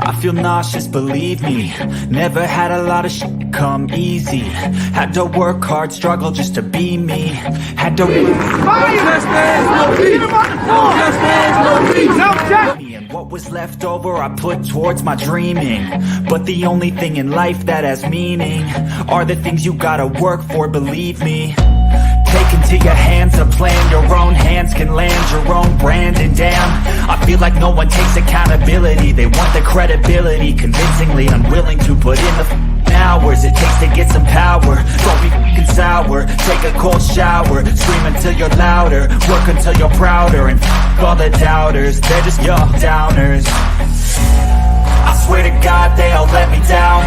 I feel nauseous, believe me. Never had a lot of shit come easy. Had to work hard, struggle just to be me. Had to and what was left over I put towards my dreaming. But the only thing in life that has meaning are the things you gotta work for, believe me. Take into your hands a plan, your own hands can land your own brand. And damn, I feel like no one takes accountability. They want the credibility, convincingly unwilling to put in the hours it takes to get some power. Don't be f***ing sour, take a cold shower. Scream until you're louder, work until you're prouder. And f*** all the doubters, they're just your downers. I swear to God they all let me down.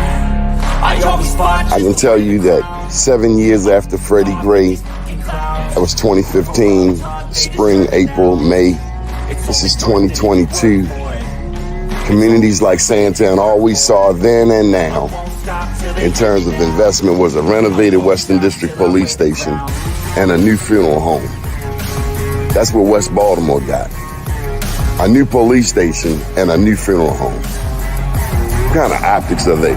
I always fought. I can tell you that 7 years after Freddie Gray, that was 2015, spring, April, May. This is 2022. Communities like Sandtown, all we saw then and now in terms of investment was a renovated Western District Police Station and a new funeral home. That's what West Baltimore got. A new police station and a new funeral home. What kind of optics are they?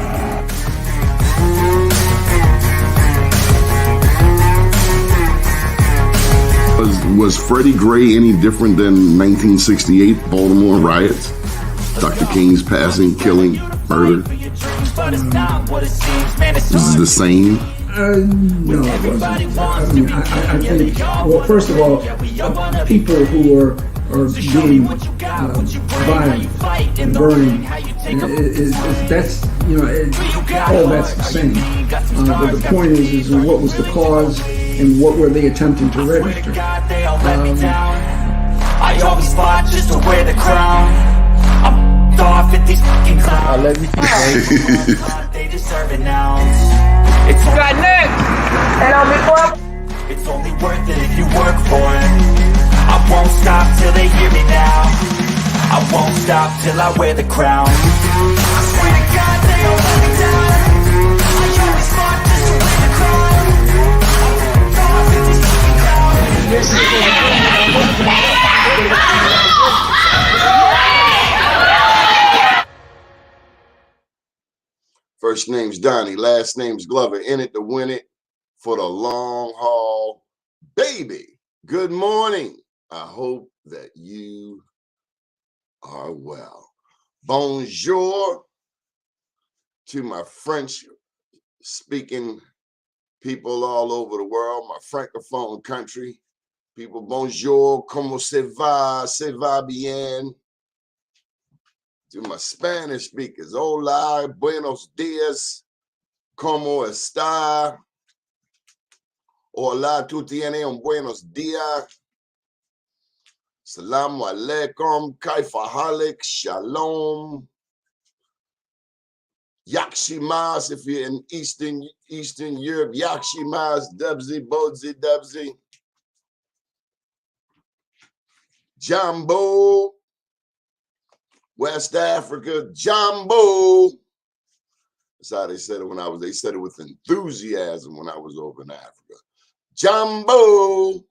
Was Freddie Gray any different than 1968 Baltimore riots? Dr. King's passing, killing, murder? This is the same? No, it wasn't. I mean, I think, well, first of all, people who are being violent and burning, that's, you know, all that's the same. But the point is what was the cause and what were they attempting to register? I always fought just to wear the crown. I'm off at these fucking clowns. I love you. They deserve an ounce. It's got next. And I'll be for. It's only worth it if you work for it. I won't stop till they hear me now. I won't stop till I wear the crown. I swear to God they all let me down. I always fought just to wear the crown. I'm off at these fucking clowns. First name's Doni, last name's Glover. In it to win it for the long haul. Baby, good morning. I hope that you are well. Bonjour to my French-speaking people all over the world, my francophone country. People, bonjour, como se va bien? To my Spanish speakers, hola, buenos dias, como está? Hola, tú tienes un buenos días. Salamu alaikum, kaifahalik, shalom. Yakshimas, if you're in Eastern Europe, Yakshimas, dubzi, bodzi, dubzi. Jambo. West Africa, Jambo. That's how they said it they said it with enthusiasm when I was over in Africa. Jambo.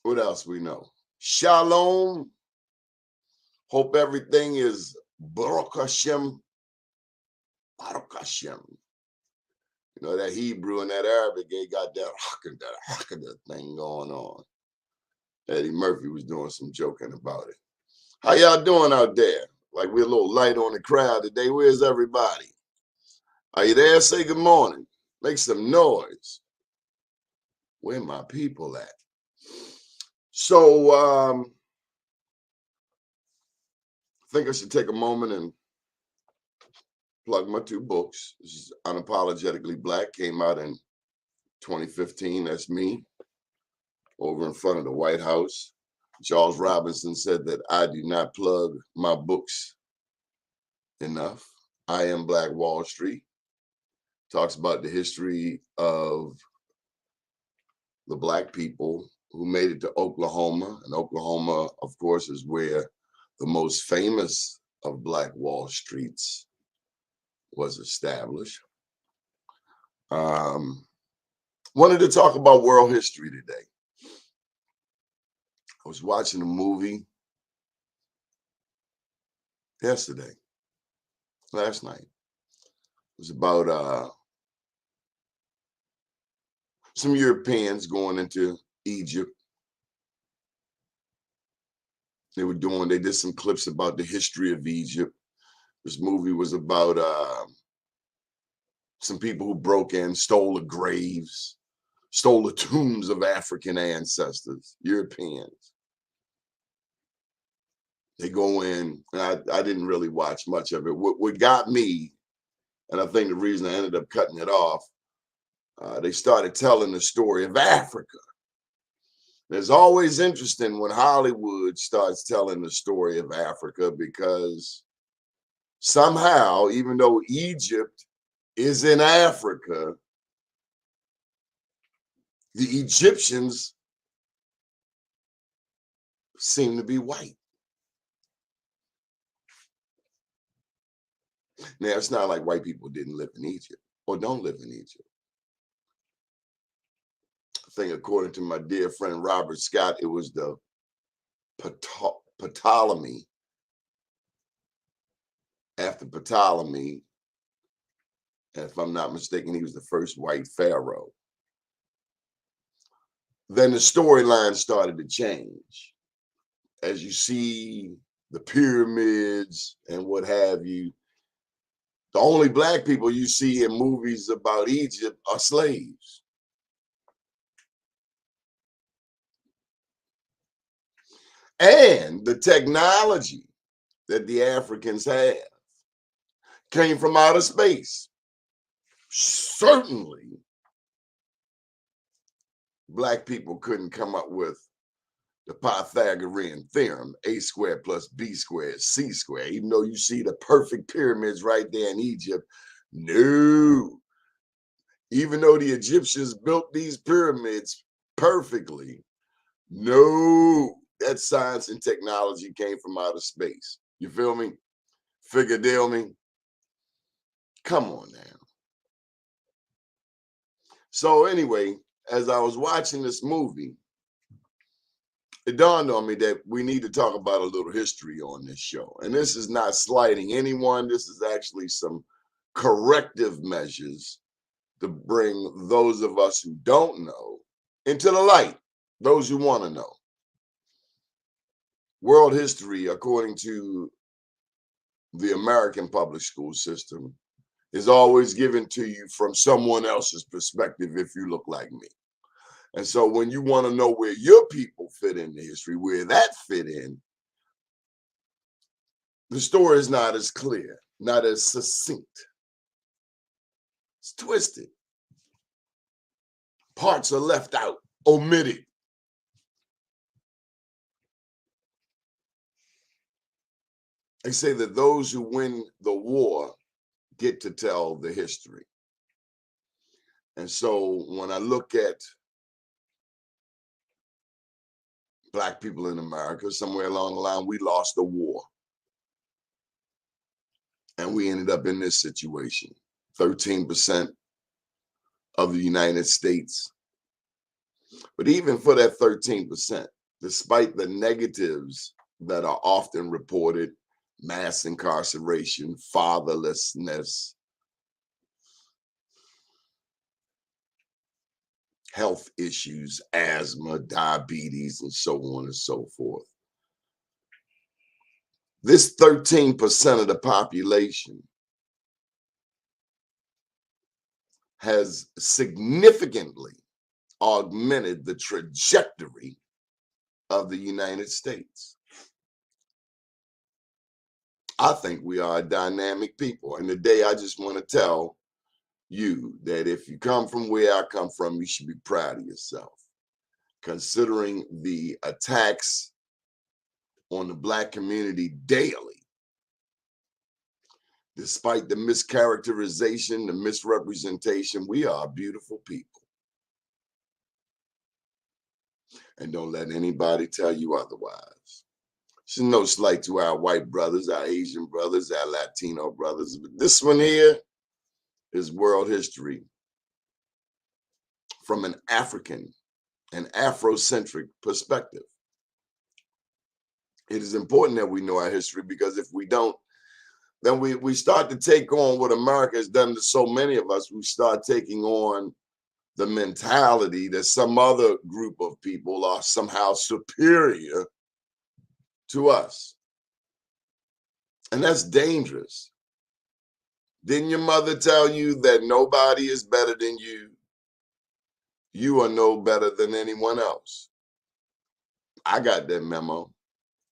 What else we know? Shalom. Hope everything is Baruch Hashem. Baruch Hashem. You know, that Hebrew and that Arabic, they got that hakada thing going on. Eddie Murphy was doing some joking about it. How y'all doing out there? Like we're a little light on the crowd today. Where's everybody? Are you there? Say good morning. Make some noise. Where my people at? So I think I should take a moment and plug my two books. This is Unapologetically Black, came out in 2015. That's me. Over in front of the White House. Charles Robinson said that I do not plug my books enough. I Am Black Wall Street. Talks about the history of the Black people who made it to Oklahoma. And Oklahoma, of course, is where the most famous of Black Wall Streets was established. Wanted to talk about world history today. I was watching a movie last night. It was about some Europeans going into Egypt. They did some clips about the history of Egypt. This movie was about some people who broke in, stole the graves, stole the tombs of African ancestors, Europeans. They go in, and I didn't really watch much of it. What got me, and I think the reason I ended up cutting it off, they started telling the story of Africa. It's always interesting when Hollywood starts telling the story of Africa, because somehow, even though Egypt is in Africa, the Egyptians seem to be white. Now, it's not like white people didn't live in Egypt or don't live in Egypt. I think, according to my dear friend Robert Scott, it was the Ptolemy. After Ptolemy, and if I'm not mistaken, he was the first white pharaoh. Then the storyline started to change. As you see the pyramids and what have you, the only black people you see in movies about Egypt are slaves. And the technology that the Africans have came from outer space. Certainly, black people couldn't come up with the Pythagorean theorem, a squared plus b squared, c squared, even though you see the perfect pyramids right there in Egypt. No. Even though the Egyptians built these pyramids perfectly, no, that science and technology came from outer space. You feel me? Figure me? Come on now. So anyway, as I was watching this movie, it dawned on me that we need to talk about a little history on this show. And this is not slighting anyone. This is actually some corrective measures to bring those of us who don't know into the light, those who want to know. World history, according to the American public school system, is always given to you from someone else's perspective if you look like me. And so when you want to know where your people fit into history, where that fit in, the story is not as clear, not as succinct. It's twisted. Parts are left out, omitted. They say that those who win the war get to tell the history. And so when I look at Black people in America, somewhere along the line, we lost the war. And we ended up in this situation. 13% of the United States. But even for that 13%, despite the negatives that are often reported, mass incarceration, fatherlessness, health issues, asthma, diabetes, and so on and so forth. This 13% of the population has significantly augmented the trajectory of the United States. I think we are a dynamic people. And today I just want to tell you that if you come from where I come from, you should be proud of yourself. Considering the attacks on the Black community daily, despite the mischaracterization, the misrepresentation, we are a beautiful people. And don't let anybody tell you otherwise. It's no slight to our white brothers, our Asian brothers, our Latino brothers, but this one here is world history from an African and Afrocentric perspective. It is important that we know our history, because if we don't, then we start to take on what America has done to so many of us. We start taking on the mentality that some other group of people are somehow superior to us. And that's dangerous. Didn't your mother tell you that nobody is better than you? You are no better than anyone else. I got that memo.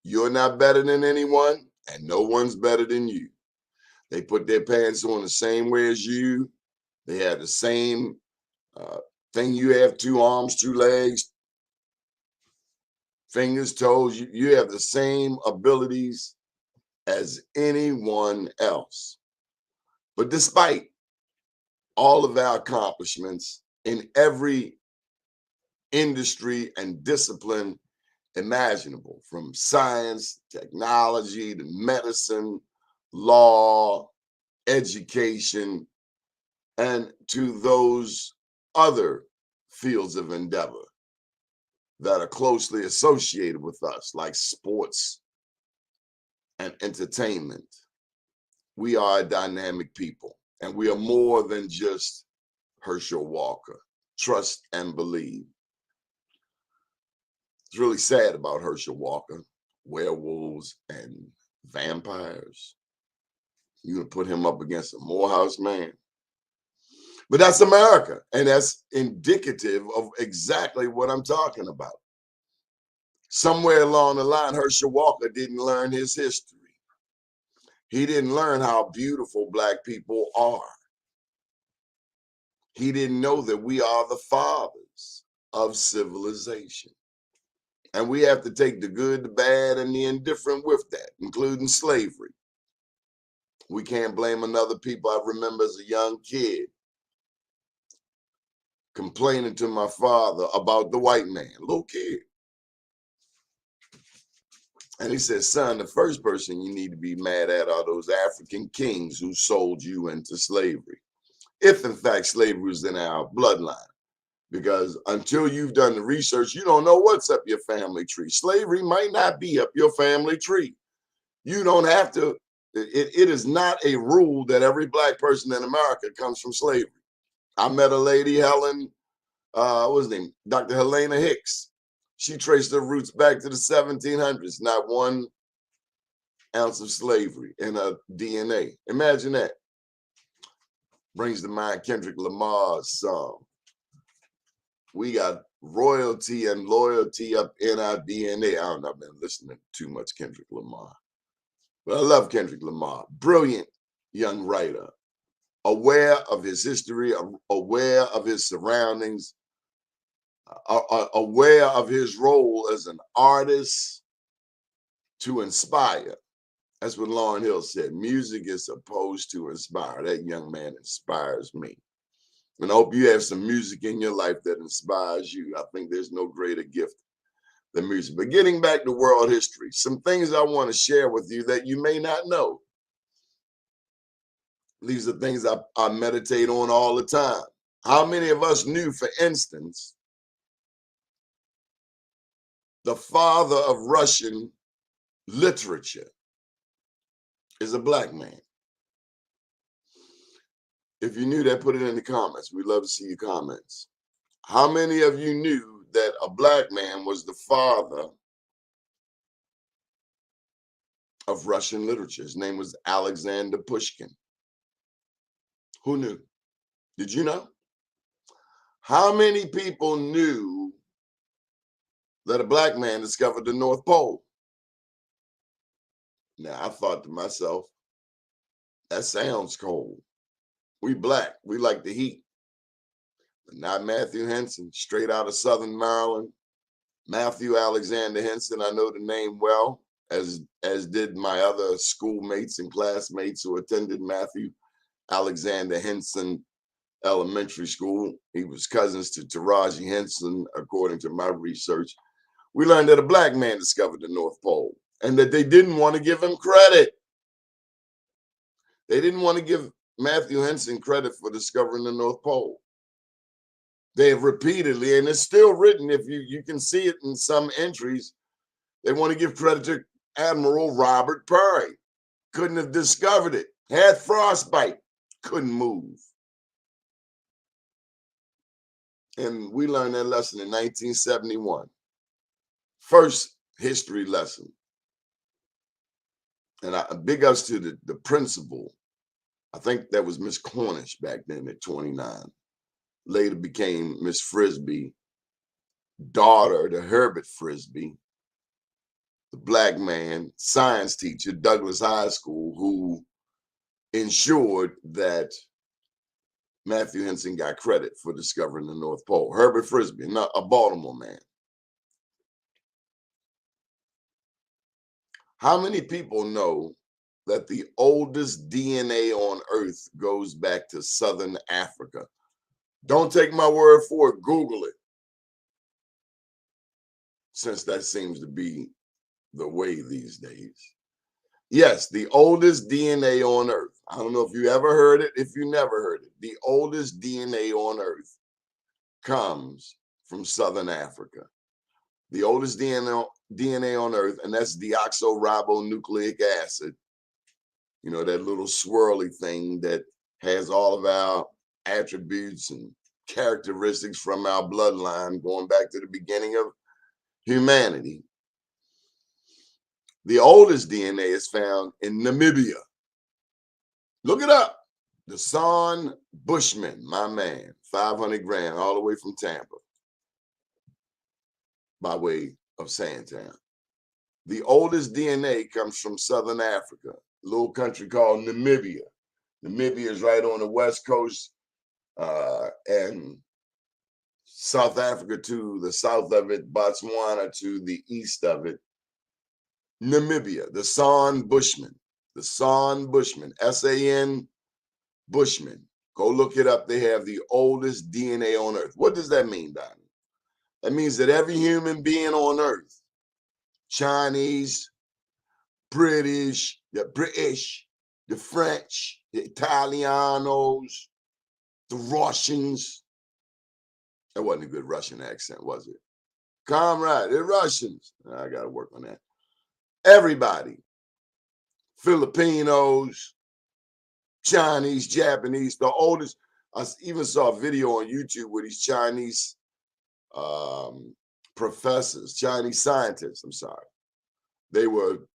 You're not better than anyone, and no one's better than you. They put their pants on the same way as you. They have the same thing you have: 2 arms, 2 legs, fingers, toes. You have the same abilities as anyone else. But despite all of our accomplishments in every industry and discipline imaginable, from science, technology, to medicine, law, education, and to those other fields of endeavor that are closely associated with us, like sports and entertainment. We are a dynamic people, and we are more than just Herschel Walker. Trust and believe. It's really sad about Herschel Walker, werewolves and vampires. You're going to put him up against a Morehouse man. But that's America, and that's indicative of exactly what I'm talking about. Somewhere along the line, Herschel Walker didn't learn his history. He didn't learn how beautiful Black people are. He didn't know that we are the fathers of civilization. And we have to take the good, the bad, and the indifferent with that, including slavery. We can't blame another people. I remember as a young kid complaining to my father about the white man, little kid. And he said, son, the first person you need to be mad at are those African kings who sold you into slavery. If in fact slavery was in our bloodline. Because until you've done the research, you don't know what's up your family tree. Slavery might not be up your family tree. You don't have to, it is not a rule that every Black person in America comes from slavery. I met a lady, Helen, what was her name? Dr. Helena Hicks. She traced her roots back to the 1700s, not 1 ounce of slavery in her DNA. Imagine that. Brings to mind Kendrick Lamar's song. We got royalty and loyalty up in our DNA. I don't know, I've been listening to too much Kendrick Lamar. But I love Kendrick Lamar. Brilliant young writer. Aware of his history, aware of his surroundings, aware of his role as an artist to inspire. That's what Lauryn Hill said. Music is supposed to inspire. That young man inspires me. And I hope you have some music in your life that inspires you. I think there's no greater gift than music. But getting back to world history, some things I want to share with you that you may not know. These are things I meditate on all the time. How many of us knew, for instance, the father of Russian literature is a Black man? If you knew that, put it in the comments. We'd love to see your comments. How many of you knew that a Black man was the father of Russian literature? His name was Alexander Pushkin. Who knew? Did you know? How many people knew that a Black man discovered the North Pole? Now, I thought to myself, that sounds cold. We Black, we like the heat. But not Matthew Henson, straight out of Southern Maryland. Matthew Alexander Henson, I know the name well, as did my other schoolmates and classmates who attended Matthew Alexander Henson Elementary School. He was cousins to Taraji Henson, according to my research. We learned that a Black man discovered the North Pole and that they didn't want to give him credit. They didn't want to give Matthew Henson credit for discovering the North Pole. They have repeatedly, and it's still written, if you can see it in some entries, they want to give credit to Admiral Robert Peary. couldn't have discovered it. Had frostbite, couldn't move. And we learned that lesson in 1971. First history lesson. And big ups to the principal. I think that was Miss Cornish back then at 29. Later became Miss Frisbee, daughter to Herbert Frisbee, the black man, science teacher, Douglas High School, who ensured that Matthew Henson got credit for discovering the North Pole. Herbert Frisbee, not a Baltimore man. How many people know that the oldest DNA on Earth goes back to Southern Africa? Don't take my word for it, Google it. Since that seems to be the way these days. Yes, the oldest DNA on Earth. I don't know if you ever heard it, if you never heard it. The oldest DNA on Earth comes from Southern Africa. The oldest DNA on Earth, and that's deoxyribonucleic acid. You know, that little swirly thing that has all of our attributes and characteristics from our bloodline going back to the beginning of humanity. The oldest DNA is found in Namibia. Look it up. The Son Bushman, my man, 500 grand all the way from Tampa by way of Sandtown. The oldest DNA comes from Southern Africa, a little country called Namibia. Namibia is right on the west coast, and South Africa to the south of it, Botswana to the east of it. Namibia, the San Bushman, S-A-N Bushman. Go look it up. They have the oldest DNA on Earth. What does that mean, Donnie? That means that every human being on Earth, Chinese, British, the French, the Italianos, the Russians. That wasn't a good Russian accent, was it? Comrade, the Russians. I got to work on that. Everybody, Filipinos, Chinese, Japanese, the oldest. I even saw a video on YouTube with these Chinese professors, Chinese scientists, I'm sorry. They were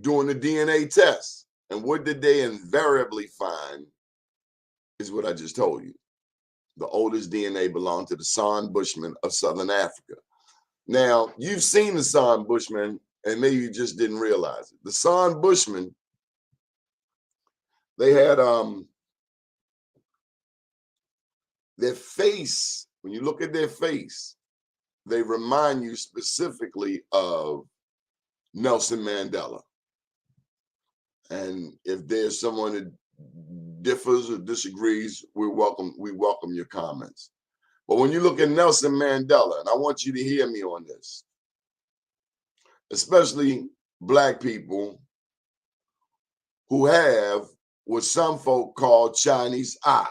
doing the DNA test. And what did they invariably find is what I just told you. The oldest DNA belonged to the San Bushman of Southern Africa. Now, you've seen the San Bushman, and maybe you just didn't realize it. The San Bushman, they had their face. When you look at their face, they remind you specifically of Nelson Mandela. And if there's someone that differs or disagrees, we welcome your comments. But when you look at Nelson Mandela, and I want you to hear me on this, especially Black people who have what some folk call Chinese eyes.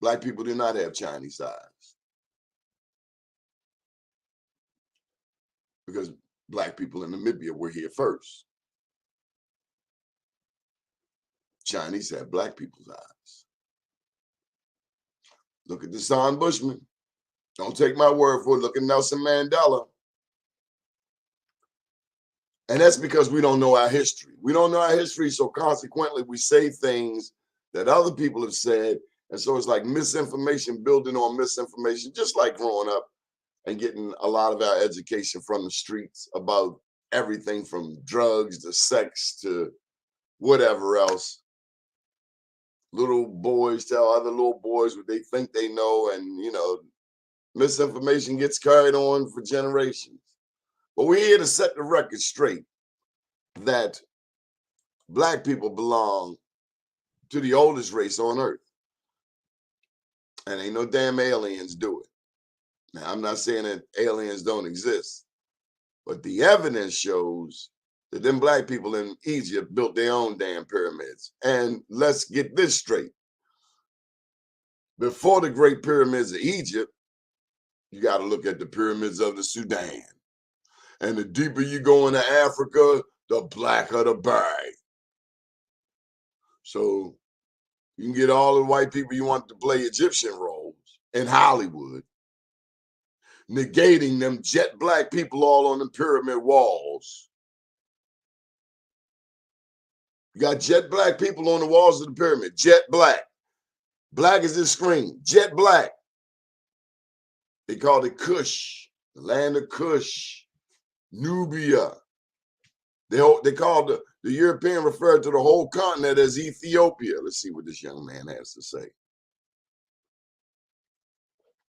Black people do not have Chinese eyes because Black people in Namibia were here first. Chinese have Black people's eyes. Look at the San Bushman. Don't take my word for it. Look at Nelson Mandela. And that's because we don't know our history. We don't know our history, so consequently we say things that other people have said. And so it's like misinformation building on misinformation, just like growing up and getting a lot of our education from the streets about everything from drugs to sex to whatever else. Little boys tell other little boys what they think they know, and, you know, misinformation gets carried on for generations. But we're here to set the record straight that Black people belong to the oldest race on Earth. And ain't no damn aliens do it. Now, I'm not saying that aliens don't exist, but the evidence shows that them Black people in Egypt built their own damn pyramids. And let's get this straight. Before the Great Pyramids of Egypt, you got to look at the pyramids of the Sudan. And the deeper you go into Africa, the blacker the bag. So you can get all the white people you want to play Egyptian roles in Hollywood, negating them jet black people all on the pyramid walls. You got jet black people on the walls of the pyramid, jet black. Black as this screen, jet black. They called it Kush, the land of Kush, Nubia. They called the European referred to the whole continent as Ethiopia. Let's see what this young man has to say.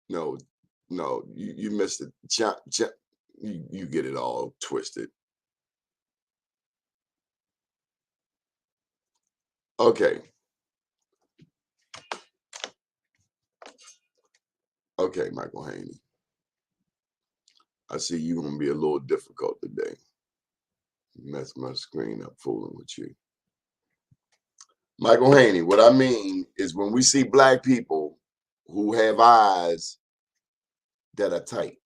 No, you missed it. You get it all twisted. Okay. Okay, Michael Haney. I see you're going to be a little difficult today. Mess my screen up fooling with you. Michael Haney, what I mean is when we see black people who have eyes that are tight,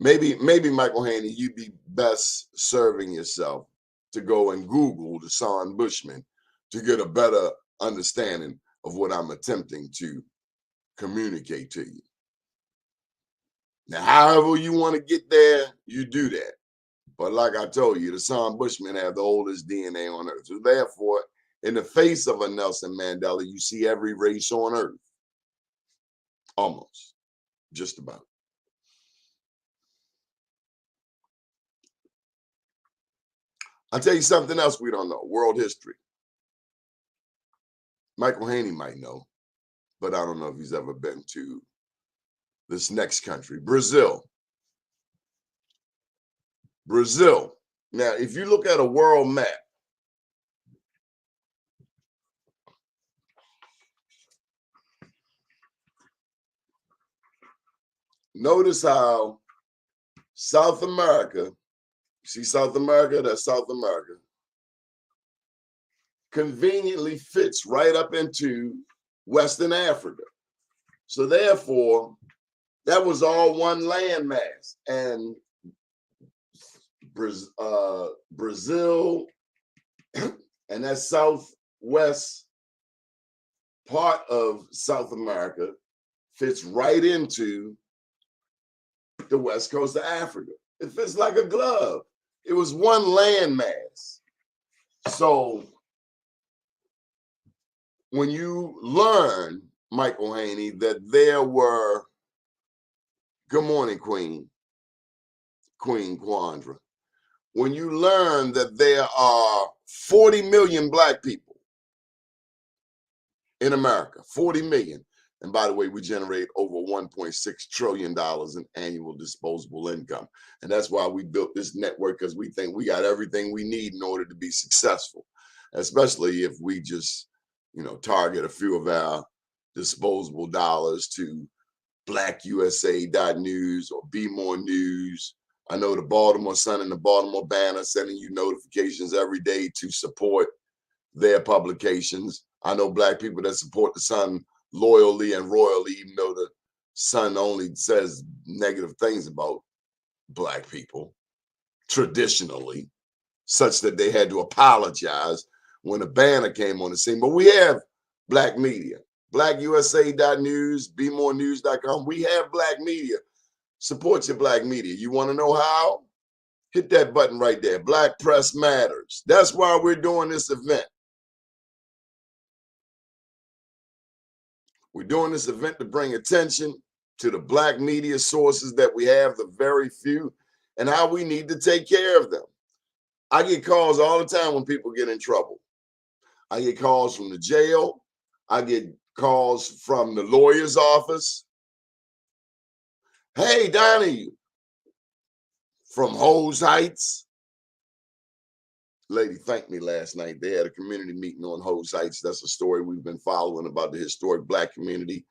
maybe Michael Haney, you'd be best serving yourself to go and Google the Son Bushman to get a better understanding of what I'm attempting to communicate to you. Now, however you want to get there, you do that. But like I told you, the Son Bushmen have the oldest DNA on earth. So therefore, in the face of a Nelson Mandela, you see every race on earth. Almost. Just about. I'll tell you something else we don't know. World history. Michael Haney might know, but I don't know if he's ever been to this next country, Brazil. Brazil. Now, if you look at a world map, notice how South America, see South America? That's South America, conveniently fits right up into Western Africa. So therefore, that was all one landmass. And Brazil and that southwest part of South America fits right into the west coast of Africa. It fits like a glove. It was one landmass. So when you learn, Michael Haney, that there were, good morning, Queen Quandra. When you learn that there are 40 million black people in America, 40 million. And by the way, we generate over $1.6 trillion in annual disposable income. And that's why we built this network, because we think we got everything we need in order to be successful, especially if we just, target a few of our disposable dollars to blackusa.news or Be More News. I know the Baltimore Sun and the Baltimore Banner sending you notifications every day to support their publications. I know black people that support the Sun loyally and royally, even though the Sun only says negative things about black people traditionally, such that they had to apologize when the Banner came on the scene. But we have black media, blackusa.news, bemorenews.com. We have black media. Support your black media. You want to know how? Hit that button right there. Black Press Matters. That's why we're doing this event. We're doing this event to bring attention to the black media sources that we have, the very few, and how we need to take care of them. I get calls all the time when people get in trouble. I get calls from the jail. I get calls from the lawyer's office. Hey, Doni, from Hose Heights. Lady thanked me last night. They had a community meeting on Hose Heights. That's a story we've been following about the historic black community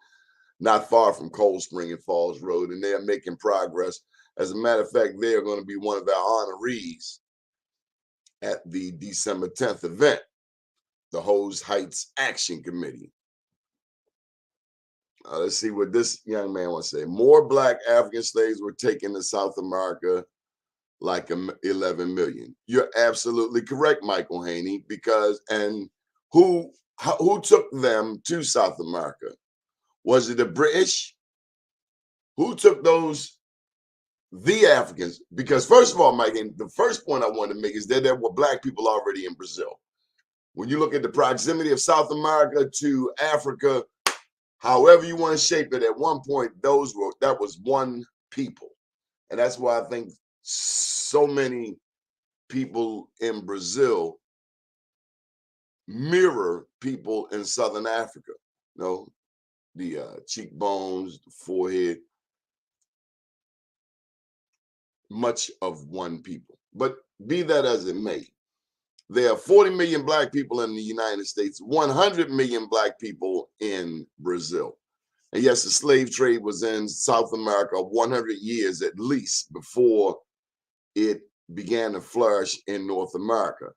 not far from Cold Spring and Falls Road, and they're making progress. As a matter of fact, they're going to be one of our honorees at the December 10th event, the Hose Heights Action Committee. Let's see what this young man wants to say. More black African slaves were taken to South America like 11 million. You're absolutely correct, Michael Haney, because who took them to South America? Was it the British? Who took the Africans? Because first of all, Mike, and the first point I want to make is that there were black people already in Brazil. When you look at the proximity of South America to Africa, however you want to shape it, at one point that was one people. And that's why I think so many people in Brazil mirror people in Southern Africa. You know, the cheekbones, the forehead, much of one people. But be that as it may, there are 40 million black people in the United States, 100 million black people in Brazil. And yes, the slave trade was in South America 100 years at least before it began to flourish in North America.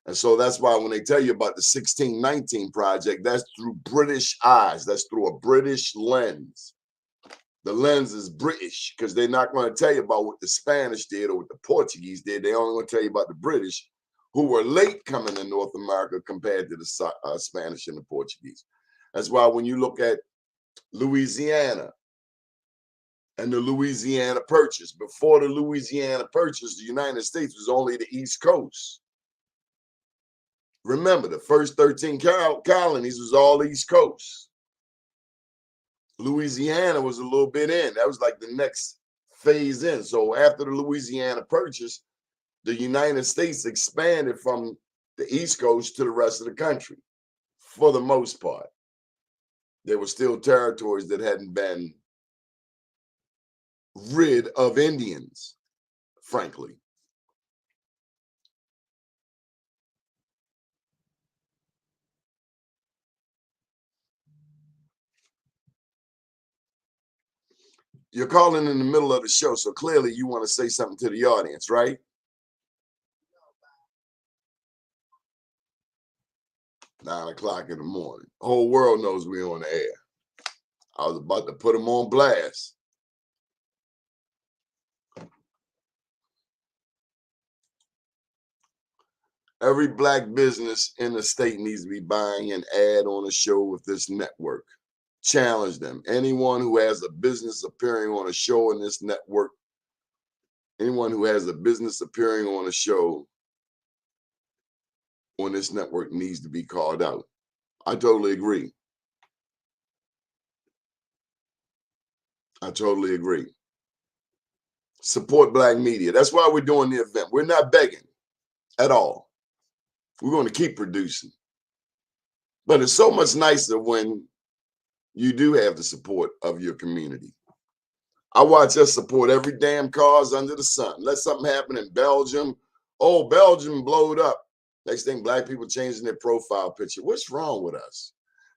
And so that's why when they tell you about the 1619 Project, that's through British eyes. That's through a British lens. The lens is British because they're not going to tell you about what the Spanish did or what the Portuguese did. They're only going to tell you about the British, who were late coming to North America compared to the Spanish and the Portuguese. That's why when you look at Louisiana and the Louisiana Purchase, before the Louisiana Purchase, the United States was only the East Coast. Remember, the first 13 colonies was all East Coast. Louisiana was a little bit in. That was like the next phase in. So after the Louisiana Purchase, the United States expanded from the East Coast to the rest of the country, for the most part. There were still territories that hadn't been rid of Indians, frankly. You're calling in the middle of the show, so clearly you want to say something to the audience, right? 9 o'clock in the morning. The whole world knows we're on the air. I was about to put them on blast. Every black business in the state needs to be buying an ad on a show with this network. Challenge them. Anyone who has a business appearing on a show in this network, anyone who has a business appearing on a show on this network needs to be called out. I totally agree. I totally agree. Support black media. That's why we're doing the event. We're not begging at all. We're going to keep producing. But it's so much nicer when you do have the support of your community. I watch us support every damn cause under the sun. Let something happen in Belgium. Oh, Belgium blowed up. Next thing, black people changing their profile picture. What's wrong with us?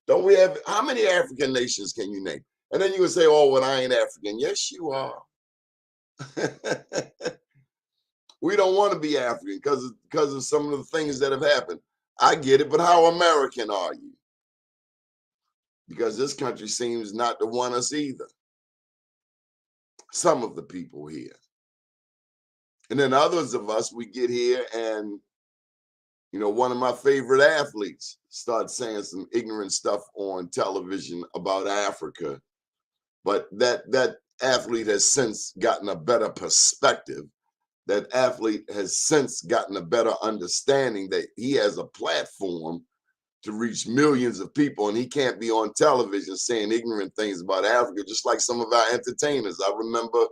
Don't we have, how many African nations can you name? And then you would say, oh, well, I ain't African. Yes, you are. We don't want to be African because of some of the things that have happened. I get it, but how American are you? Because this country seems not to want us either. Some of the people here. And then others of us, we get here and, you know, one of my favorite athletes starts saying some ignorant stuff on television about Africa. But that athlete has since gotten a better perspective. That athlete has since gotten a better understanding that he has a platform to reach millions of people, and he can't be on television saying ignorant things about Africa, just like some of our entertainers. I remember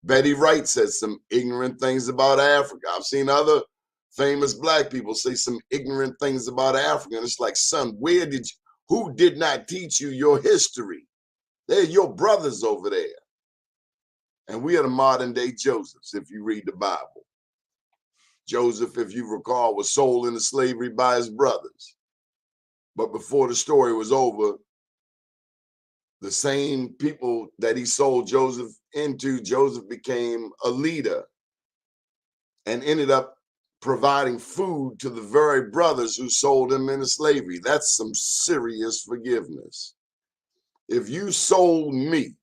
Betty Wright said some ignorant things about Africa. I've seen other famous black people say some ignorant things about Africa. And it's like, son, who did not teach you your history? They're your brothers over there. And we are the modern day Josephs, if you read the Bible. Joseph, if you recall, was sold into slavery by his brothers. But before the story was over, the same people that he sold Joseph into, Joseph became a leader and ended up providing food to the very brothers who sold him into slavery. That's some serious forgiveness. If you sold me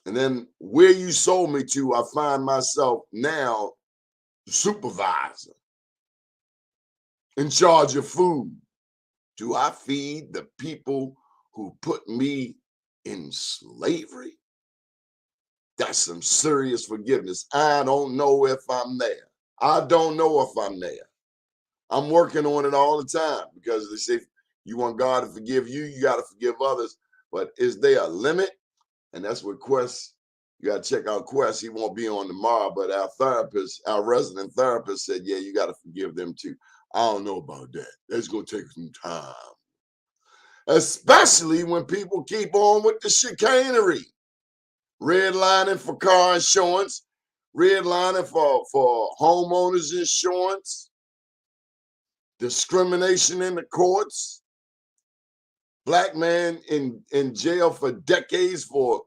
And then where you sold me to, I find myself now the supervisor in charge of food. Do I feed the people who put me in slavery? That's some serious forgiveness. I don't know if I'm there. I don't know if I'm there. I'm working on it all the time because they say you want God to forgive you, you got to forgive others. But is there a limit? And that's what Quest, you got to check out Quest. He won't be on tomorrow, but our therapist, our resident therapist said, yeah, you got to forgive them too. I don't know about that. That's going to take some time. Especially when people keep on with the chicanery. Redlining for car insurance, redlining for homeowners insurance, discrimination in the courts, black man in jail for decades for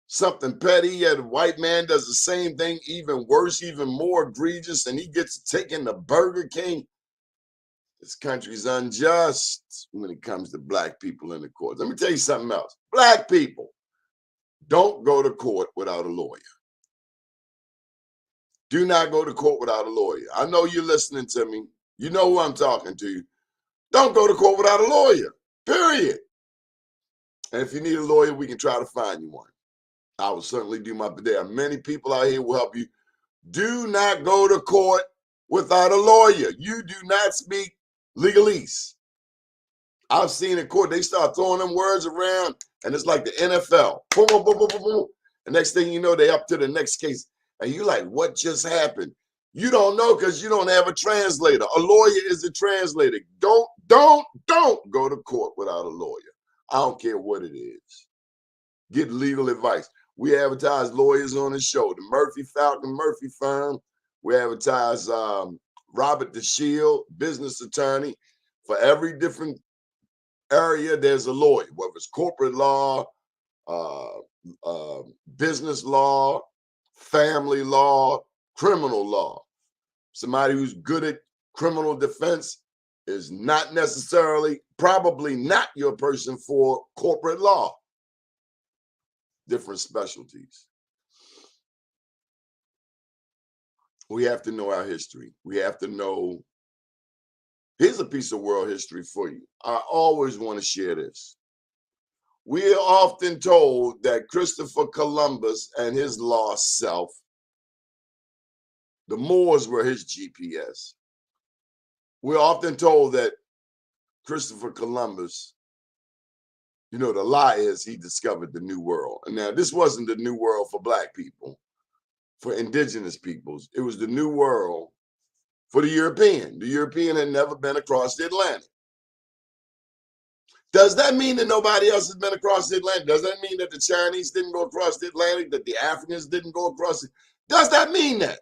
something petty, yet a white man does the same thing, even worse, even more egregious, and he gets taken to Burger King. This country's unjust when it comes to black people in the courts. Let me tell you something else. Black people, don't go to court without a lawyer. Do not go to court without a lawyer. I know you're listening to me. You know who I'm talking to. Don't go to court without a lawyer, period. And if you need a lawyer, we can try to find you one. I will certainly do my best. There are many people out here who will help you. Do not go to court without a lawyer. You do not speak legalese. I've seen in court, they start throwing them words around, and it's like the NFL. Boom, boom, boom, boom, boom, boom. And next thing you know, they're up to the next case. And you're like, what just happened? You don't know because you don't have a translator. A lawyer is a translator. Don't go to court without a lawyer. I don't care what it is. Get legal advice. We advertise lawyers on the show. The Murphy Falcon Murphy firm. We advertise Robert DeShield, business attorney. For every different area, there's a lawyer, whether it's corporate law, business law, family law, criminal law. Somebody who's good at criminal defense is not necessarily, probably not your person for corporate law. Different specialties. We have to know our history. We have to know. Here's a piece of world history for you. I always want to share this. We are often told that Christopher Columbus and his lost self, the Moors were his GPS. We're often told that Christopher Columbus, the lie is he discovered the New World. And now this wasn't the New World for black people, for indigenous peoples. It was the New World for the European. The European had never been across the Atlantic. Does that mean that nobody else has been across the Atlantic? Does that mean that the Chinese didn't go across the Atlantic, that the Africans didn't go across it? Does that mean that?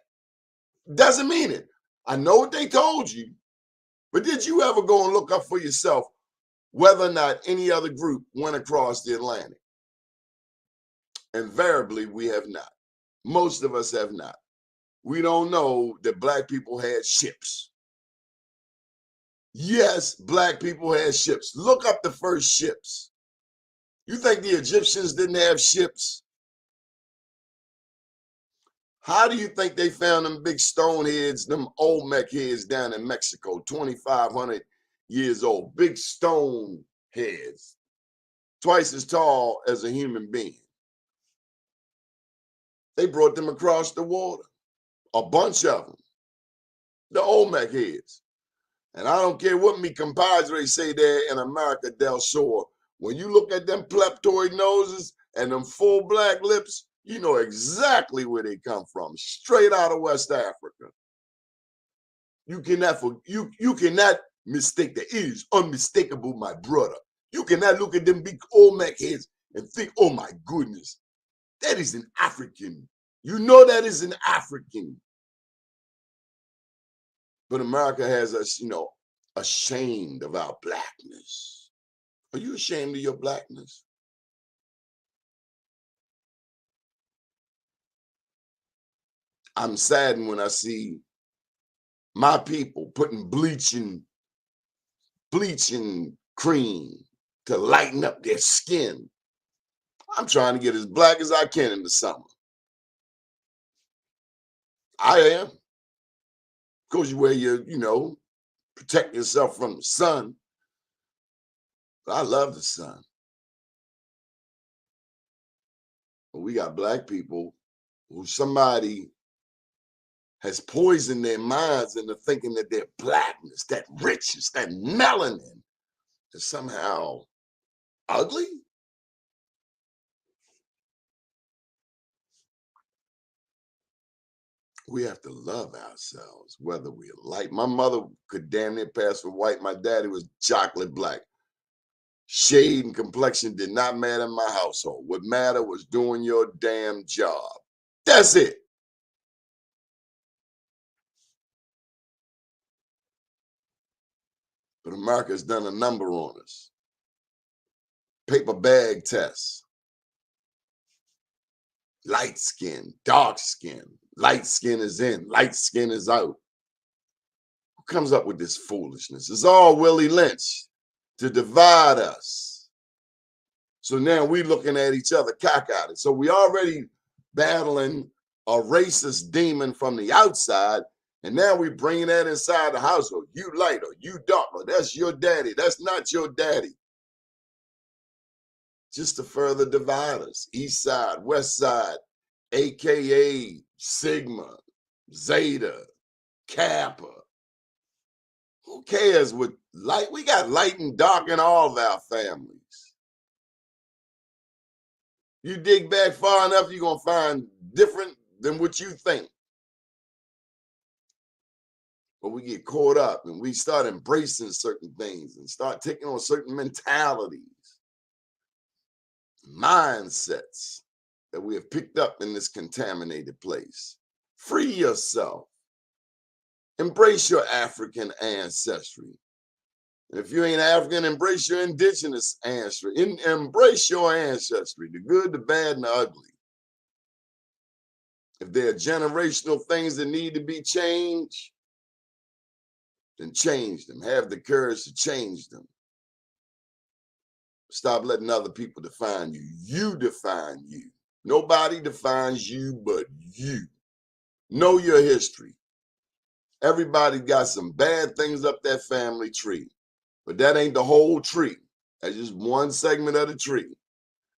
Doesn't mean it. I know what they told you, but did you ever go and look up for yourself whether or not any other group went across the Atlantic? Invariably, we have not. Most of us have not. We don't know that black people had ships. Yes, black people had ships. Look up the first ships. You think the Egyptians didn't have ships? How do you think they found them big stone heads, them Olmec heads down in Mexico, 2,500 years old, big stone heads, twice as tall as a human being? They brought them across the water, a bunch of them, the Olmec heads. And I don't care what me compadres say there in America del Sur. When you look at them pleptoid noses and them full black lips, you know exactly where they come from, straight out of West Africa. You cannot mistake that. It is unmistakable, my brother. You cannot look at them big Olmec heads and think, oh my goodness, that is an African. You know that is an African. But America has us, ashamed of our blackness. Are you ashamed of your blackness? I'm saddened when I see my people putting bleaching cream to lighten up their skin. I'm trying to get as black as I can in the summer. I am. Of course, you wear your, protect yourself from the sun. But I love the sun. But we got black people who somebody has poisoned their minds into thinking that their blackness, that richness, that melanin is somehow ugly. We have to love ourselves, whether we like. My mother could damn near pass for white. My daddy was chocolate black. Shade and complexion did not matter in my household. What mattered was doing your damn job. That's it. But America's done a number on us. Paper bag tests. Light skin, dark skin. Light skin is in, light skin is out. Who comes up with this foolishness? It's all Willie Lynch to divide us. So now we looking at each other cockeyed. So we already battling a racist demon from the outside, and now we bringing that inside the household. You lighter, you darker, that's your daddy. That's not your daddy. Just to further divide us. East side, west side, AKA Sigma, Zeta, Kappa. Who cares what light? We got light and dark in all of our families. You dig back far enough, you're going to find different than what you think. But we get caught up and we start embracing certain things and start taking on certain mentalities, mindsets that we have picked up in this contaminated place. Free yourself. Embrace your African ancestry. And if you ain't African, embrace your indigenous ancestry. Embrace your ancestry, the good, the bad, and the ugly. If there are generational things that need to be changed, then change them. Have the courage to change them. Stop letting other people define you. You define you. Nobody defines you but you. Know your history. Everybody got some bad things up that family tree, but that ain't the whole tree. That's just one segment of the tree.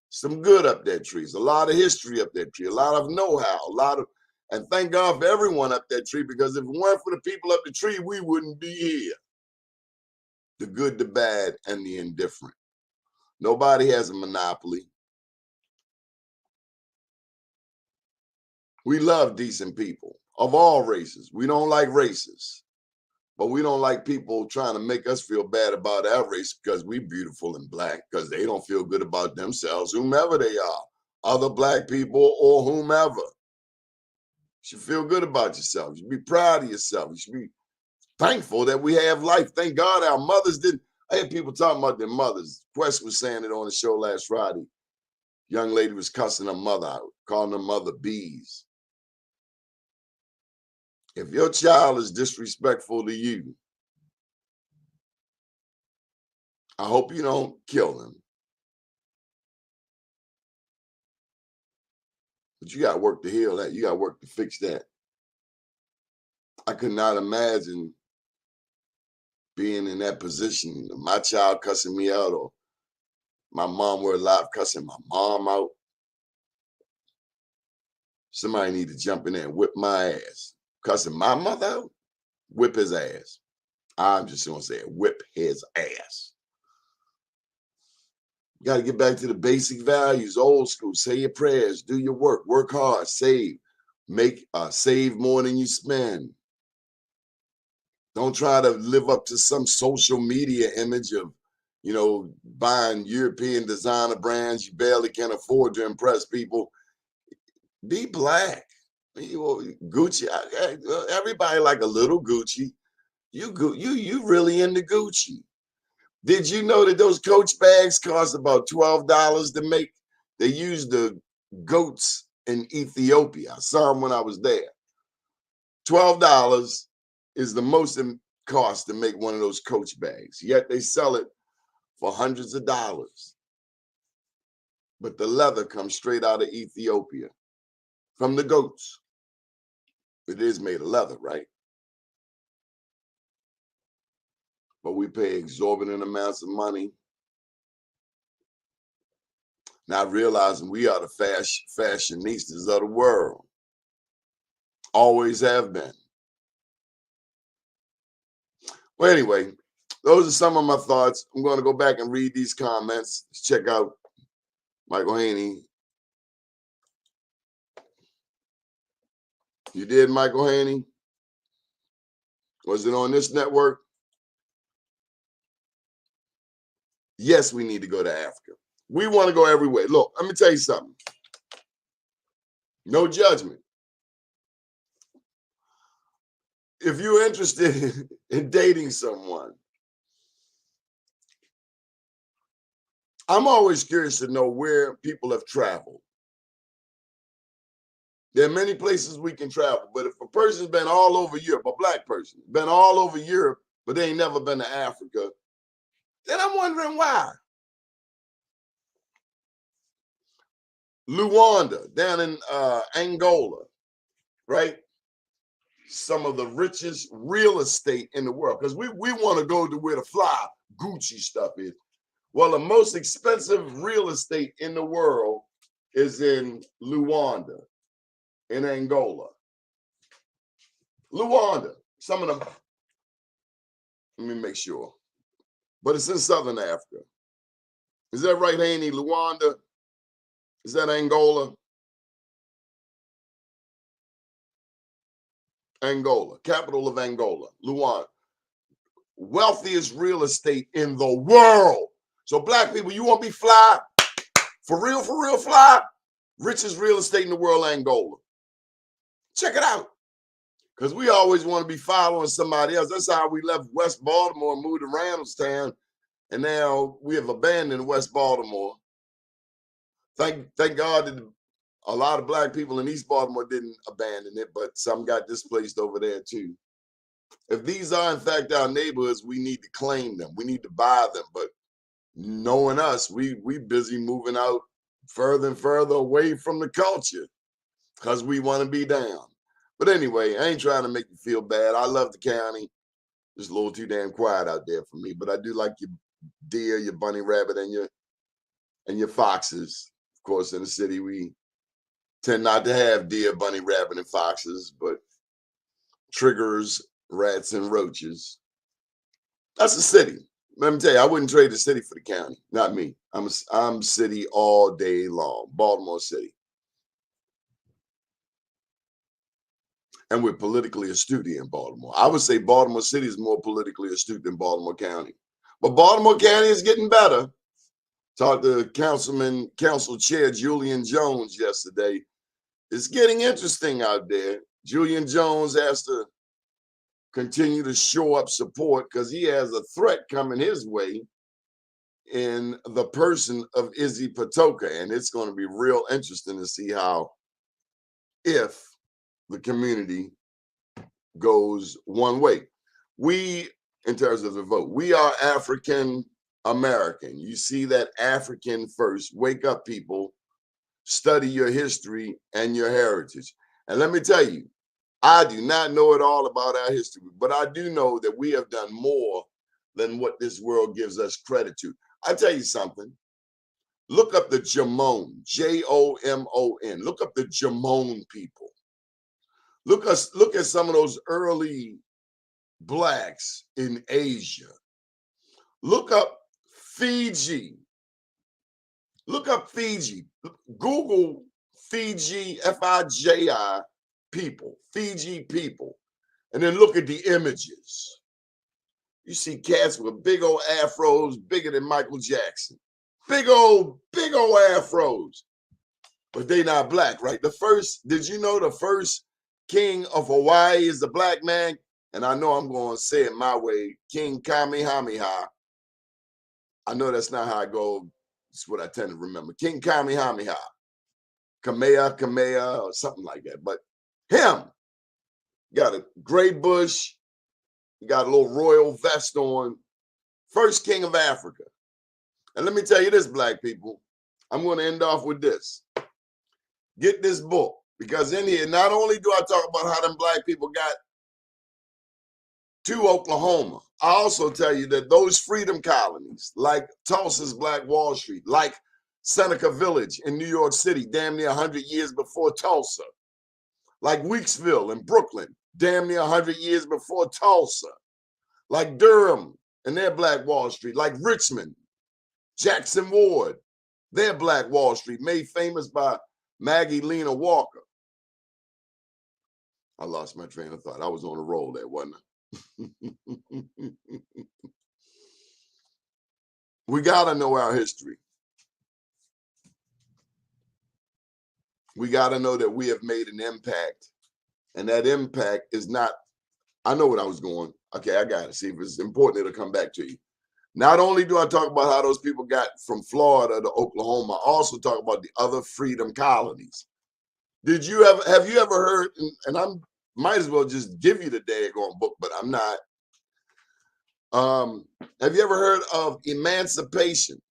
Some good up that tree. There's a lot of history up that tree, a lot of know-how, and thank God for everyone up that tree, because if it weren't for the people up the tree, we wouldn't be here. The good, the bad, and the indifferent. Nobody has a monopoly. We love decent people of all races. We don't like racists, but we don't like people trying to make us feel bad about our race because we beautiful and black, because they don't feel good about themselves, whomever they are, other black people or whomever. You should feel good about yourself. You should be proud of yourself. You should be thankful that we have life. Thank God our mothers didn't. I had people talking about their mothers. Quest was saying it on the show last Friday. Young lady was cussing her mother out, calling her mother bees. If your child is disrespectful to you, I hope you don't kill them. But you got work to heal that. You got work to fix that. I could not imagine being in that position. My child cussing me out, or my mom were alive cussing my mom out. Somebody need to jump in there and whip my ass. Cussing my mother out, whip his ass. I'm just going to say it, whip his ass. You got to get back to the basic values, old school. Say your prayers, do your work hard, save. Save more than you spend. Don't try to live up to some social media image of, buying European designer brands you barely can afford to impress people. Be black. Gucci. Everybody like a little Gucci. You really into Gucci. Did you know that those Coach bags cost about $12 to make? They use the goats in Ethiopia. I saw them when I was there. $12 is the most cost to make one of those Coach bags. Yet they sell it for hundreds of dollars. but the leather comes straight out of Ethiopia from the goats. It is made of leather, right? But we pay exorbitant amounts of money, not realizing we are the fashionistas of the world. Always have been. Well, anyway, those are some of my thoughts. I'm going to go back and read these comments. Let's check out Michael Haney. You did, Michael Haney? Was it on this network? Yes, we need to go to Africa. We want to go everywhere. Look, let me tell you something. No judgment. If you're interested in dating someone, I'm always curious to know where people have traveled. There are many places we can travel, but if a person's been all over Europe, a black person, been all over Europe, but they ain't never been to Africa, then I'm wondering why. Luanda, down in Angola, right? Some of the richest real estate in the world, because we want to go to where the fly Gucci stuff is. Well, the most expensive real estate in the world is in Luanda, in Angola. Luanda, some of them, let me make sure, but it's in Southern Africa. Is that right, Haney? Luanda? Is that Angola? Angola, capital of Angola, Luanda. Wealthiest real estate in the world. So black people, you want to be fly? For real fly? Richest real estate in the world, Angola. Check it out. Because we always want to be following somebody else. That's how we left West Baltimore and moved to Randallstown. And now we have abandoned West Baltimore. Thank God that a lot of black people in East Baltimore didn't abandon it, but some got displaced over there too. If these are in fact our neighborhoods, we need to claim them. We need to buy them. But knowing us, we busy moving out further and further away from the culture because we want to be down. But anyway, I ain't trying to make you feel bad. I love the county. It's a little too damn quiet out there for me, but I do like your deer, your bunny rabbit, and your foxes. Of course, in the city, we tend not to have deer, bunny rabbit, and foxes, but triggers, rats, and roaches. That's the city. Let me tell you, I wouldn't trade the city for the county. Not me. I'm city all day long. Baltimore City. And we're politically astute here in Baltimore. I would say Baltimore City is more politically astute than Baltimore County. But Baltimore County is getting better. Talked to Council Chair Julian Jones yesterday. It's getting interesting out there. Julian Jones has to continue to show up support because he has a threat coming his way in the person of Izzy Patoka. And it's going to be real interesting to see how, if the community goes one way. We, in terms of the vote, we are African American. You see that African first. Wake up, people. Study your history and your heritage. And let me tell you, I do not know it all about our history, but I do know that we have done more than what this world gives us credit to. I tell you something. Look up the Jamon, Jomon. Look up the Jamon people. Look at some of those early blacks in Asia. Look up Fiji. Look up Fiji. Google Fiji, Fiji people, Fiji people. And then look at the images. You see cats with big old afros, bigger than Michael Jackson. Big old afros. But they not black, right? Did you know the first king of Hawaii is a black man? And I know I'm going to say it my way, King Kamehameha. I know that's not how I go. It's what I tend to remember. King Kamehameha. Kamea, or something like that. But him, got a gray bush, got a little royal vest on, first king of Africa. And let me tell you this, black people, I'm going to end off with this. Get this book, because in here, not only do I talk about how them black people got to Oklahoma, I also tell you that those freedom colonies, like Tulsa's Black Wall Street, like Seneca Village in New York City, damn near 100 years before Tulsa, like Weeksville in Brooklyn, damn near 100 years before Tulsa, like Durham and their Black Wall Street, like Richmond, Jackson Ward, their Black Wall Street, made famous by Maggie Lena Walker. I lost my train of thought. I was on a roll there, wasn't I? We got to know our history. We got to know that we have made an impact. And that impact is not, I know what I was going. Okay, I got it. See, if it's important, it'll come back to you. Not only do I talk about how those people got from Florida to Oklahoma, I also talk about the other freedom colonies. Have you ever heard, and I might as well just give you the daggone book, but I'm not. Have you ever heard of Emancipation?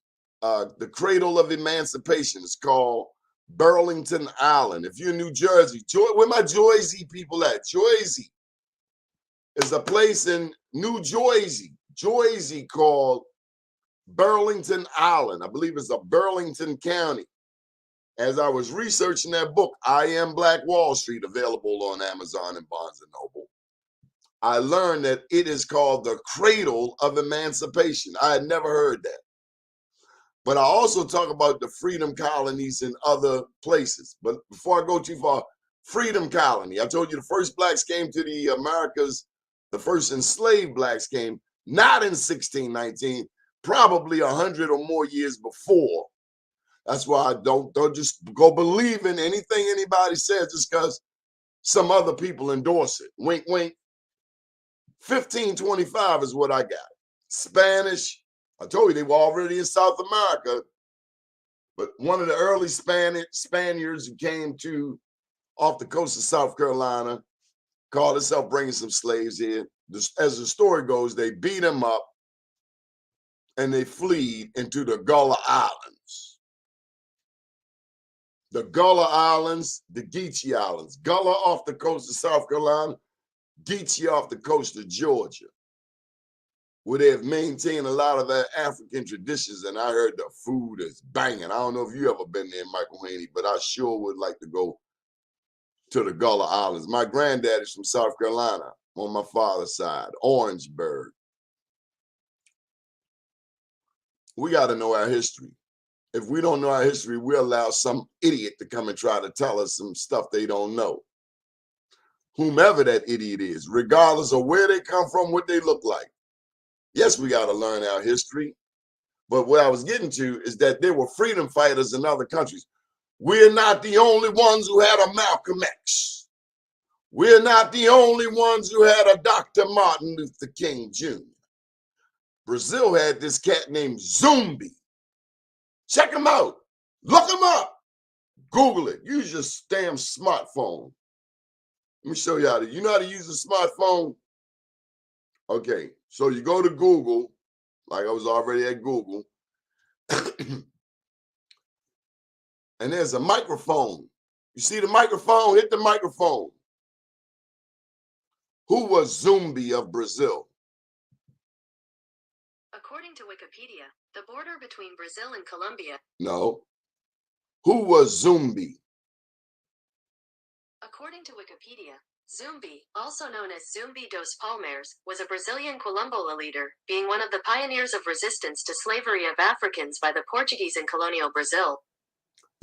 The Cradle of Emancipation is called Burlington Island. If you're in New Jersey, where my Jersey people at? Jersey is a place in New Jersey called Burlington Island. I believe it's a Burlington County. As I was researching that book, I Am Black Wall Street, available on Amazon and Barnes & Noble, I learned that it is called the Cradle of Emancipation. I had never heard that. But I also talk about the freedom colonies in other places. But before I go too far, freedom colony. I told you the first blacks came to the Americas, the first enslaved blacks came not in 1619, probably 100 or more years before. That's why I don't just go believe in anything anybody says just because some other people endorse it. Wink, wink. 1525 is what I got. Spanish, I told you they were already in South America, but one of the early Spaniards who came to off the coast of South Carolina called himself bringing some slaves here. As the story goes, they beat him up and they fled into the Gullah Islands. The Gullah Islands, the Geechee Islands. Gullah off the coast of South Carolina, Geechee off the coast of Georgia, where they have maintained a lot of their African traditions. And I heard the food is banging. I don't know if you ever been there, Michael Haney, but I sure would like to go to the Gullah Islands. My granddad is from South Carolina on my father's side, Orangeburg. We got to know our history. If we don't know our history, we allow some idiot to come and try to tell us some stuff they don't know. Whomever that idiot is, regardless of where they come from, what they look like. Yes, we got to learn our history. But what I was getting to is that there were freedom fighters in other countries. We're not the only ones who had a Malcolm X. We're not the only ones who had a Dr. Martin Luther King Jr. Brazil had this cat named Zumbi. Check him out. Look him up. Google it. Use your damn smartphone. Let me show you how to. You know how to use a smartphone? Okay, so you go to Google, like I was already at Google, and there's a microphone. You see the microphone? Hit the microphone. Who was Zumbi of Brazil? According to Wikipedia, the border between Brazil and Colombia. No. Who was Zumbi? According to Wikipedia, Zumbi, also known as Zumbi dos Palmares, was a Brazilian quilombola leader, being one of the pioneers of resistance to slavery of Africans by the Portuguese in colonial Brazil.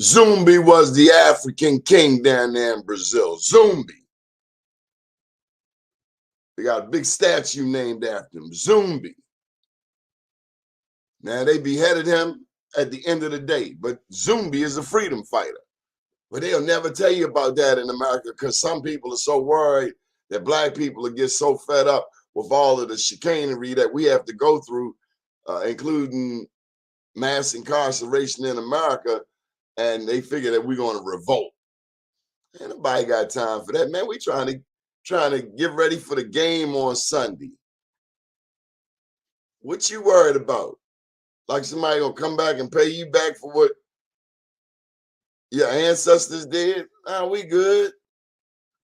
Zumbi was the African king down there in Brazil. Zumbi. They got a big statue named after him. Zumbi. Now, they beheaded him at the end of the day, but Zumbi is a freedom fighter. But they'll never tell you about that in America because some people are so worried that black people will get so fed up with all of the chicanery that we have to go through, including mass incarceration in America, and they figure that we're going to revolt. Ain't nobody got time for that, man. We trying to get ready for the game on Sunday. What you worried about? Like somebody gonna come back and pay you back for what Your ancestors did. We good.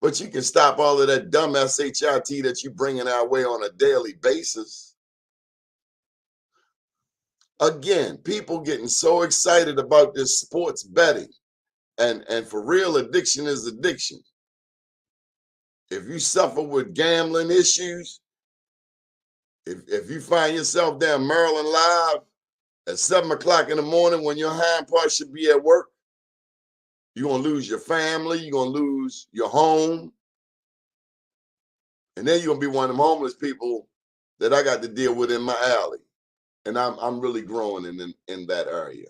But you can stop all of that dumb SHIT that you bringing our way on a daily basis. Again, people getting so excited about this sports betting. And for real, addiction is addiction. If you suffer with gambling issues, if you find yourself down Maryland Live at 7 o'clock in the morning when your hind part should be at work, you're going to lose your family. You're going to lose your home. And then you're going to be one of them homeless people that I got to deal with in my alley. And I'm really growing in that area.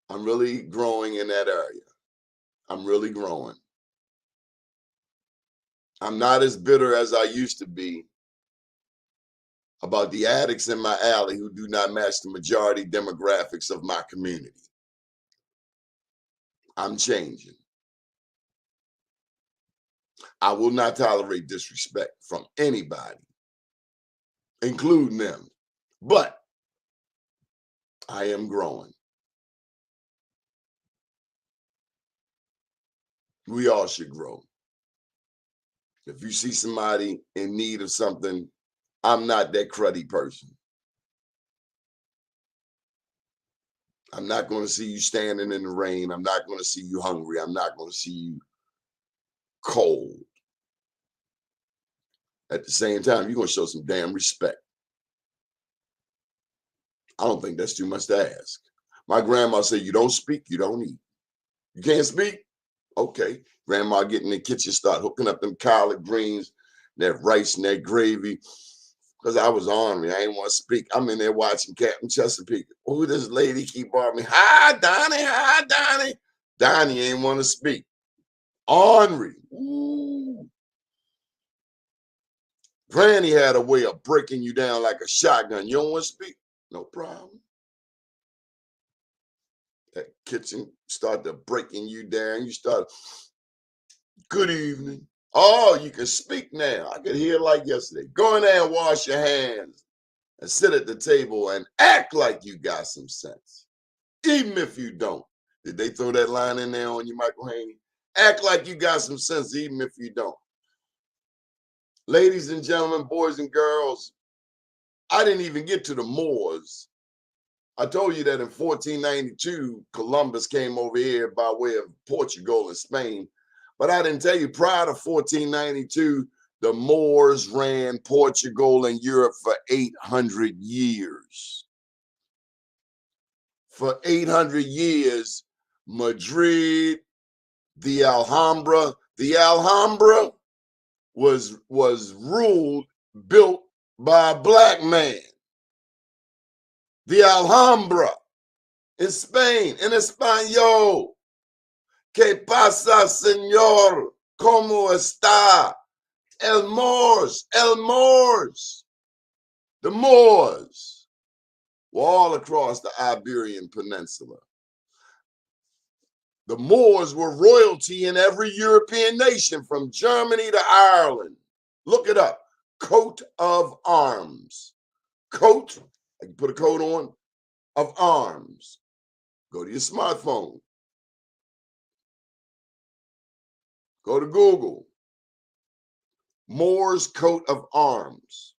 I'm really growing in that area. I'm really growing. I'm not as bitter as I used to be about the addicts in my alley who do not match the majority demographics of my community. I'm changing. I will not tolerate disrespect from anybody, including them. But I am growing. We all should grow. If you see somebody in need of something, I'm not that cruddy person. I'm not going to see you standing in the rain. I'm not going to see you hungry. I'm not going to see you cold. At the same time, you're going to show some damn respect. I don't think that's too much to ask. My grandma said, you don't speak, you don't eat. You can't speak? Okay. Grandma get in the kitchen, start hooking up them collard greens, that rice and that gravy. Because I was ornery. I didn't want to speak. I'm in there watching Captain Chesapeake. Oh, this lady keep on me. Hi, Donnie. Hi, Donnie. Donnie ain't want to speak. Ornery. Ooh. Granny had a way of breaking you down like a shotgun. You don't want to speak? No problem. That kitchen started breaking you down. You start, good evening. Oh, you can speak now. I could hear like yesterday. Go in there and wash your hands and sit at the table and act like you got some sense. Even if you don't. Did they throw that line in there on you, Michael Haney? Act like you got some sense even if you don't. Ladies and gentlemen, boys and girls, I didn't even get to the Moors. I told you that in 1492, Columbus came over here by way of Portugal and Spain. But I didn't tell you, prior to 1492, the Moors ran Portugal and Europe for 800 years. For 800 years, Madrid, the Alhambra was ruled, built by a black man. The Alhambra in Spain, en español. ¿Qué pasa, señor? ¿Cómo está? El Moors. The Moors were all across the Iberian Peninsula. The Moors were royalty in every European nation, from Germany to Ireland. Look it up. Coat of arms. Coat, I can put a coat on, of arms. Go to your smartphone. Go to Google. Moors coat of arms.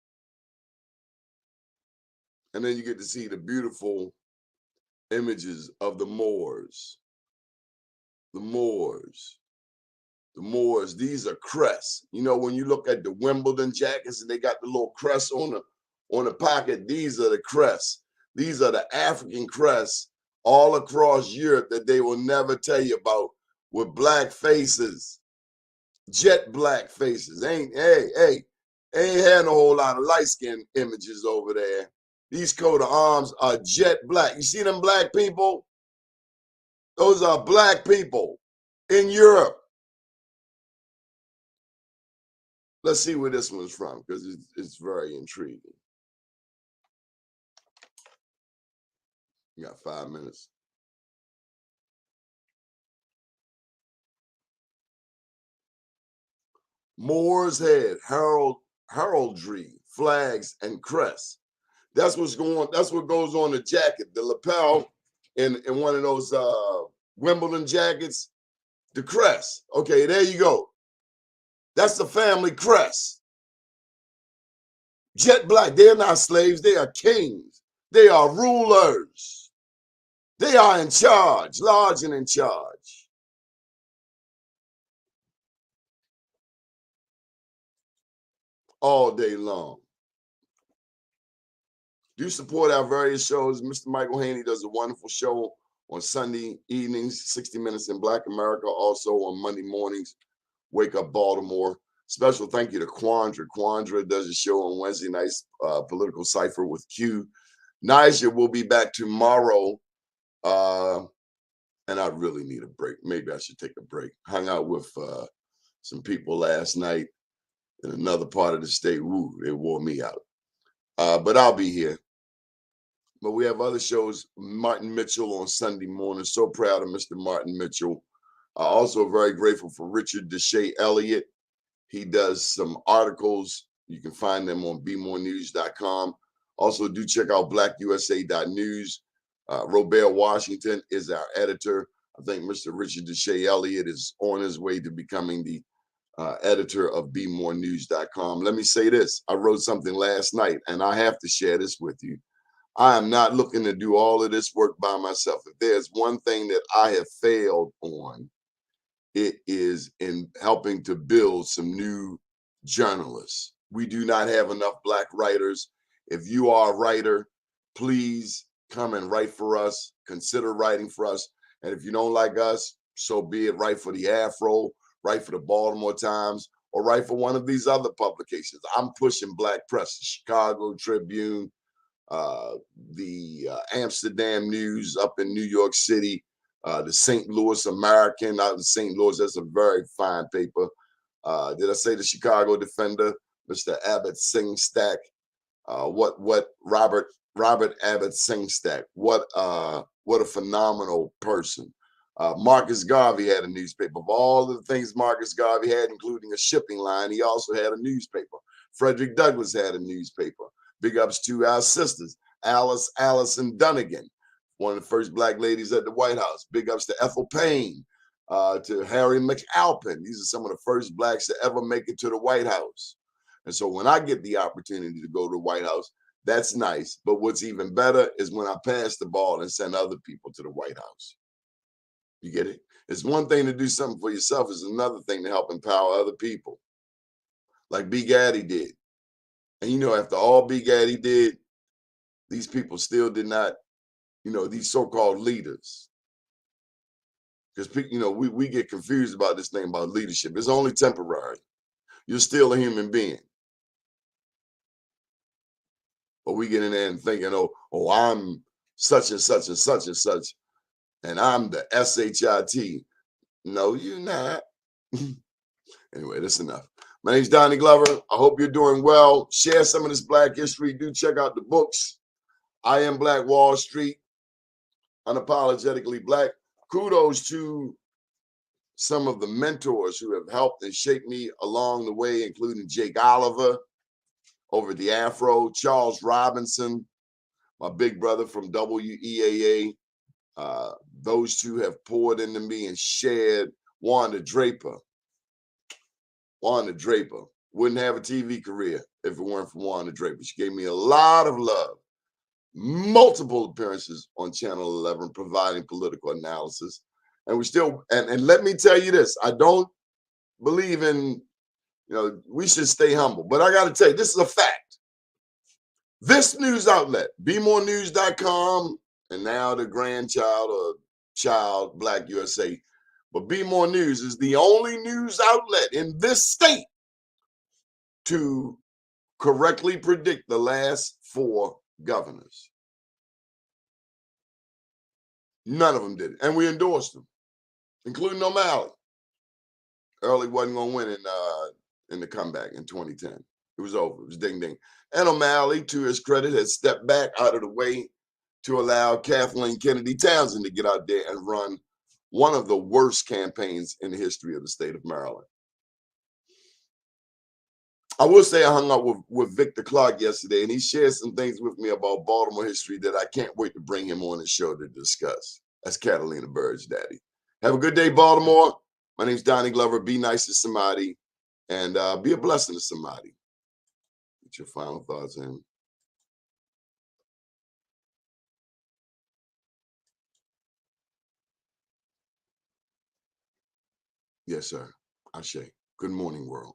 And then you get to see the beautiful images of the Moors. The Moors. The Moors, these are crests. You know, when you look at the Wimbledon jackets and they got the little crest on the pocket, these are the crests. These are the African crests all across Europe that they will never tell you about, with black faces. Jet black faces. Ain't had no whole lot of light-skinned images over there. These coat of arms are jet black. You see them black people? Those are black people in Europe. Let's see where this one's from, because it's very intriguing. You got 5 minutes. Moors had heraldry, flags, and crests. That's what goes on the jacket, the lapel in one of those Wimbledon jackets, the crest. Okay, there you go. That's the family crest. Jet black, they're not slaves, they are kings. They are rulers. They are in charge, large and in charge. All day long. Do support our various shows. Mr. Michael Haney does a wonderful show on Sunday evenings, 60 Minutes in Black America. Also on Monday mornings, Wake Up Baltimore. Special thank you to Quandra. Quandra does a show on Wednesday nights, Political Cipher with Q. Nigel will be back tomorrow. And I really need a break. Maybe I should take a break. Hung out with some people last night in another part of the state. Woo, it wore me out. But I'll be here. But we have other shows. Martin Mitchell on Sunday morning. So proud of Mr. Martin Mitchell. Also very grateful for Richard Deshae Elliott. He does some articles. You can find them on bemorenews.com. Also, do check out blackusa.news. Robert Washington is our editor. I think Mr. Richard Deshae Elliott is on his way to becoming the editor of bemorenews.com. Let me say this. I wrote something last night, and I have to share this with you. I am not looking to do all of this work by myself. If there's one thing that I have failed on, it is in helping to build some new journalists. We do not have enough Black writers. If you are a writer, please come and write for us. Consider writing for us. And if you don't like us, so be it. Write for the Afro, write for the Baltimore Times, or write for one of these other publications. I'm pushing Black press, the Chicago Tribune, the Amsterdam News up in New York City, the St. Louis American out in St. Louis. That's a very fine paper. Did I say the Chicago Defender, Mr. Abbott Singstack? What Robert Abbott Singstack? What a phenomenal person. Marcus Garvey had a newspaper. Of all the things Marcus Garvey had, including a shipping line, he also had a newspaper. Frederick Douglass had a newspaper. Big ups to our sisters, Allison Dunnigan, one of the first Black ladies at the White House. Big ups to Ethel Payne, to Harry McAlpin. These are some of the first Blacks to ever make it to the White House. And so when I get the opportunity to go to the White House, that's nice. But what's even better is when I pass the ball and send other people to the White House. You get it? It's one thing to do something for yourself. It's another thing to help empower other people, like B. Gaddy did. And, you know, after all B. Gaddy did, these people still did not, you know, these so-called leaders. Because, you know, we get confused about this thing about leadership. It's only temporary. You're still a human being. But we get in there and thinking, oh, I'm such and such and such and such, and I'm the SHIT. No, you're not. Anyway, that's enough. My name's Donnie Glover. I hope you're doing well. Share some of this Black history. Do check out the books. I Am Black Wall Street, Unapologetically Black. Kudos to some of the mentors who have helped and shaped me along the way, including Jake Oliver over at the Afro, Charles Robinson, my big brother from WEAA. Those two have poured into me and shared. Wanda Draper wouldn't have a TV career if it weren't for Wanda Draper. She gave me a lot of love. Multiple appearances on Channel 11 providing political analysis. And we still, and let me tell you this, I don't believe in, you know, we should stay humble. But I got to tell you, this is a fact. This news outlet, bemorenews.com, and now the grandchild or child, Black USA. But Be More News is the only news outlet in this state to correctly predict the last 4 governors. None of them did it. And we endorsed them, including O'Malley. Early wasn't going to win in the comeback in 2010. It was over. It was ding, ding. And O'Malley, to his credit, has stepped back out of the way to allow Kathleen Kennedy Townsend to get out there and run one of the worst campaigns in the history of the state of Maryland. I will say I hung out with Victor Clark yesterday, and he shared some things with me about Baltimore history that I can't wait to bring him on the show to discuss. That's Catalina Bird's daddy. Have a good day, Baltimore. My name's Donnie Glover. Be nice to somebody and be a blessing to somebody. Get your final thoughts in. Yes, sir. Ashe. Good morning, world.